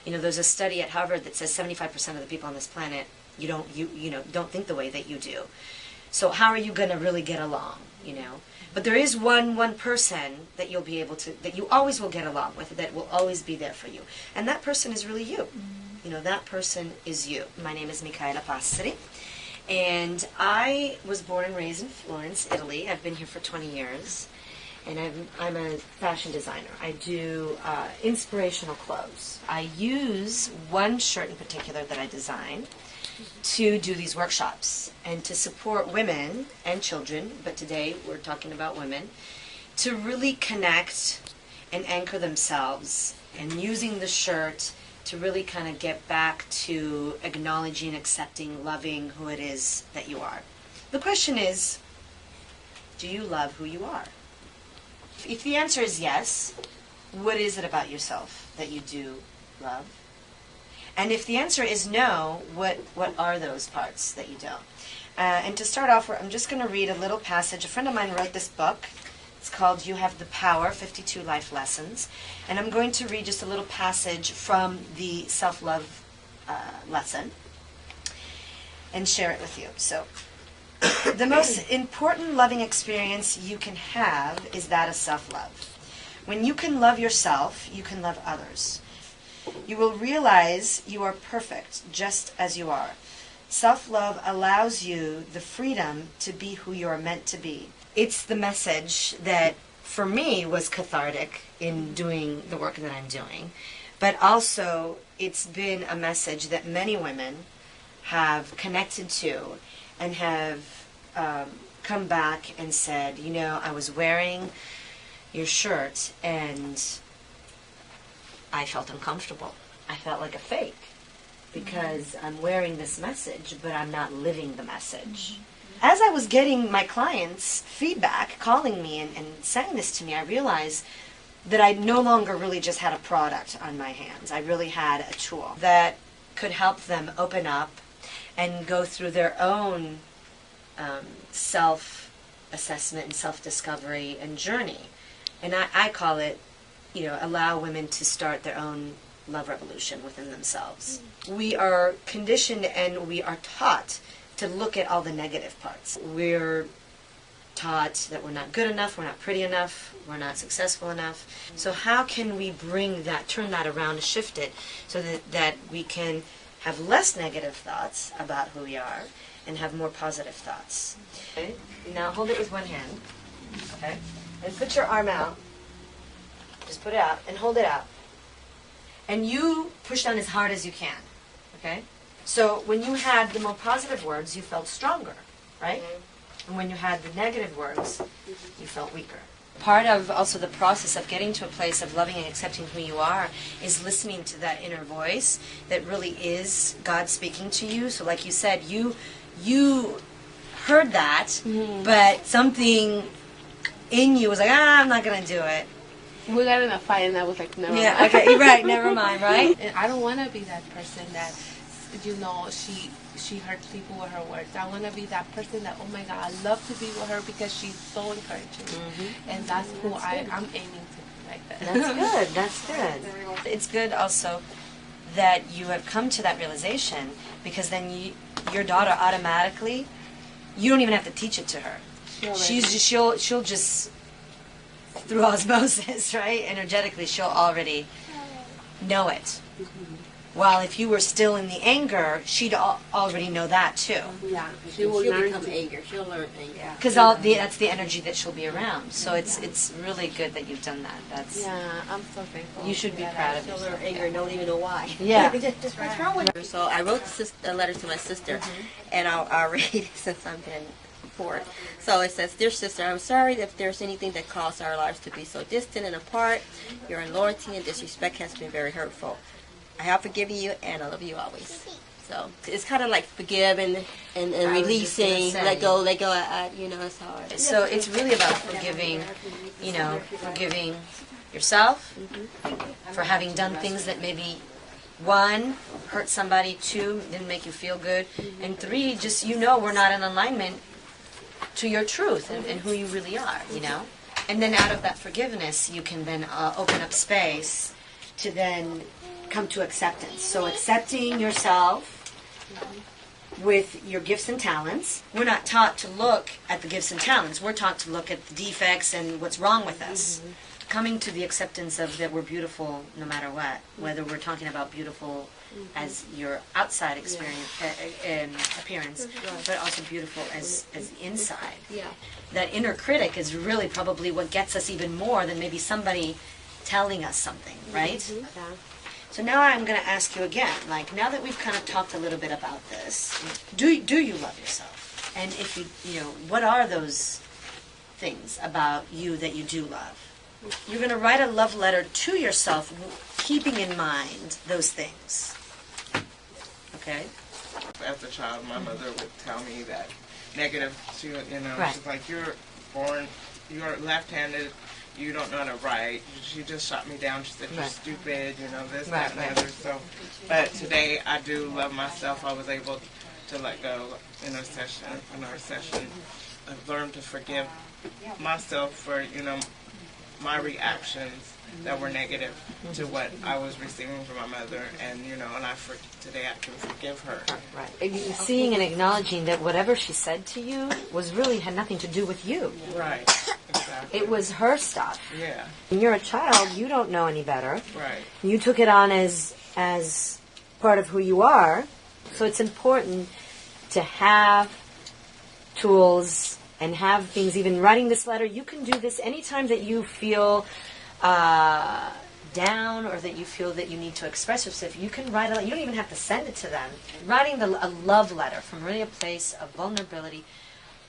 There's a study at Harvard that says 75% of the people on this planet don't think the way that you do. So how are you going to really get along? But there is one person that you'll be able to, that you always will get along with, that will always be there for you, and that person is really you. That person is you. My name is Michaela Passeri, and I was born and raised in Florence, Italy. I've been here for 20 years. And I'm a fashion designer. I do inspirational clothes. I use one shirt in particular that I designed to do these workshops and to support women and children, but today we're talking about women, to really connect and anchor themselves, and using the shirt to really kind of get back to acknowledging, accepting, loving who it is that you are. The question is, do you love who you are? If the answer is yes, what is it about yourself that you do love? And if the answer is no, what are those parts that you don't? And to start off, I'm just going to read a little passage. A friend of mine wrote this book. It's called You Have the Power, 52 Life Lessons. And I'm going to read just a little passage from the self-love lesson and share it with you. So, the most important loving experience you can have is that of self-love. When you can love yourself, you can love others. You will realize you are perfect just as you are. Self-love allows you the freedom to be who you are meant to be. It's the message that, for me, was cathartic in doing the work that I'm doing. But also, it's been a message that many women have connected to and have come back and said, I was wearing your shirt and I felt uncomfortable. I felt like a fake because I'm wearing this message, but I'm not living the message. As I was getting my clients' feedback, calling me and saying this to me, I realized that I no longer really just had a product on my hands. I really had a tool that could help them open up and go through their own self-assessment and self-discovery and journey. And I call it, allow women to start their own love revolution within themselves. We are conditioned and we are taught to look at all the negative parts. We're taught that we're not good enough, we're not pretty enough, we're not successful enough. So how can we turn that around, shift it, so that we can have less negative thoughts about who we are and have more positive thoughts. Okay? Now hold it with one hand. Okay? And put your arm out. Just put it out and hold it out. And you push down as hard as you can. Okay? So when you had the more positive words, you felt stronger, right? And when you had the negative words, you felt weaker. Part of also the process of getting to a place of loving and accepting who you are is listening to that inner voice that really is God speaking to you. So like you said, you heard that, but something in you was like, I'm not going to do it. We got in a fight and I was like, never mind. Yeah, okay, right, never mind, right? And I don't want to be that person that, she hurts people with her words. I want to be that person that, oh my God, I love to be with her because she's so encouraging. And that's who I'm aiming to be like that. That's good, that's good. It's good also that you have come to that realization, because then your daughter automatically, you don't even have to teach it to her. She'll just through osmosis, right? Energetically, she'll already know it. While if you were still in the anger, she'd already know that too. Yeah, she'll become anger. She'll learn anger. Because that's the energy that she'll be around. So it's really good that you've done that. I'm so thankful. You should be proud of She'll yourself. learn anger and don't even know why. Yeah. What's wrong with her? So I wrote a letter to my sister, and I'll read it since I'm getting forward. So it says, "Dear sister, I'm sorry if there's anything that caused our lives to be so distant and apart. Your loyalty and disrespect has been very hurtful. I have forgiven you, and I love you always." So it's kind of like forgive and releasing, let go. It's hard. So it's really about forgiving, forgiving yourself for having done things that maybe, 1, hurt somebody, 2, didn't make you feel good, and 3, just we're not in alignment to your truth and who you really are, And then out of that forgiveness, you can then open up space to then come to acceptance. So accepting yourself with your gifts and talents. We're not taught to look at the gifts and talents. We're taught to look at the defects and what's wrong with us. Coming to the acceptance of that we're beautiful no matter what, whether we're talking about beautiful as your outside experience, appearance, but also beautiful as the inside. Yeah. That inner critic is really probably what gets us even more than maybe somebody telling us something, right? Yeah. So now I'm going to ask you again, like now that we've kind of talked a little bit about this, do you love yourself? And if you know, what are those things about you that you do love? You're going to write a love letter to yourself, keeping in mind those things. Okay? As a child, my mother would tell me that negative, she would, Right. she's like, you're left-handed, you don't know how to write. She just shot me down. She said, you're Right. stupid, this, Right, that, and right. the other. So, but today I do love myself. I was able to let go in our session. I've learned to forgive myself for, my reactions that were negative to what I was receiving from my mother, and today I can forgive her. Right. Seeing and acknowledging that whatever she said to you had nothing to do with you. Right. Exactly. It was her stuff. Yeah. When you're a child, you don't know any better. Right. You took it on as part of who you are. So it's important to have tools and have things, even writing this letter. You can do this anytime that you feel down or that you feel that you need to express yourself. You can write you don't even have to send it to them. Writing a love letter from really a place of vulnerability,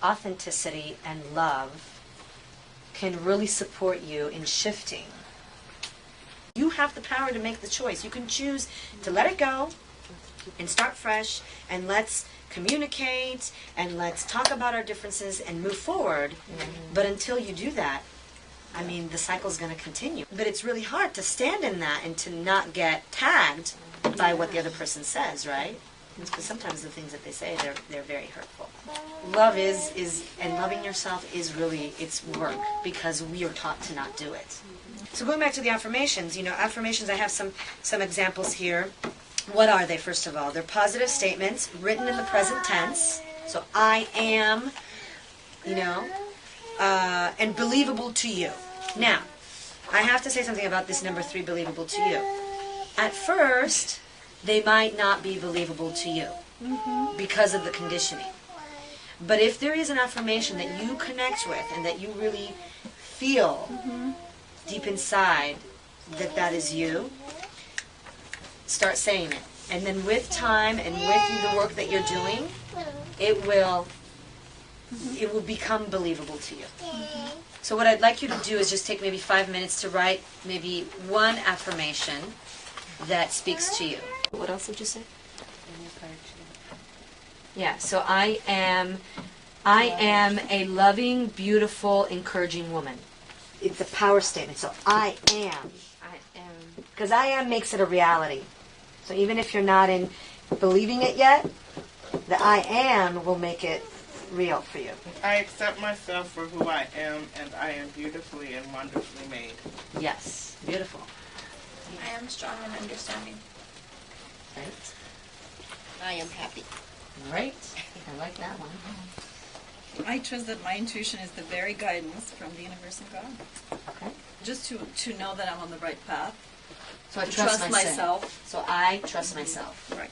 authenticity, and love can really support you in shifting. You have the power to make the choice. You can choose to let it go and start fresh, and let's communicate and let's talk about our differences and move forward. But until you do that, the cycle's going to continue. But it's really hard to stand in that and to not get tagged by what the other person says, right? Because sometimes the things that they say, they're very hurtful. Love is and loving yourself is really, it's work, because we are taught to not do it. So going back to the affirmations, affirmations, I have some examples here. What are they, first of all? They're positive statements written in the present tense. So I am, and believable to you. Now, I have to say something about this number 3, believable to you. At first, they might not be believable to you because of the conditioning. But if there is an affirmation that you connect with and that you really feel deep inside that is you, start saying it. And then with time and with the work that you're doing, it will become believable to you. So what I'd like you to do is just take maybe 5 minutes to write maybe one affirmation that speaks to you. What else would you say? Yeah, so I am a loving, beautiful, encouraging woman. It's a power statement. So I am. Because I am makes it a reality. So even if you're not in believing it yet, the I am will make it real for you. I accept myself for who I am, and I am beautifully and wonderfully made. Yes, beautiful. I am strong and understanding. Right. I am happy. Great. I like that one. I trust that my intuition is the very guidance from the universe and God. Okay. Just to know that I'm on the right path. So I To trust trust myself. myself. So I trust myself. Right.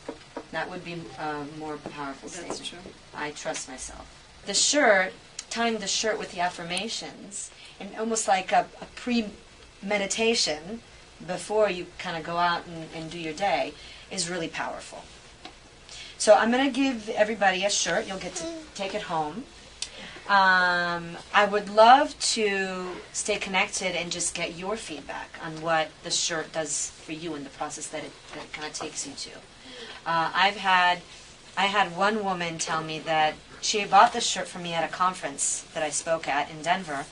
That would be a more powerful statement. That's true. I trust myself. The shirt, tying the shirt with the affirmations, and almost like a pre-meditation before you kind of go out and do your day, is really powerful. So I'm going to give everybody a shirt. You'll get to take it home. I would love to stay connected and just get your feedback on what the shirt does for you in the process that it kind of takes you to. I had one woman tell me that she had bought this shirt for me at a conference that I spoke at in Denver,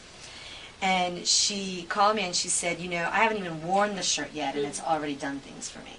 and she called me and she said, I haven't even worn the shirt yet, and it's already done things for me.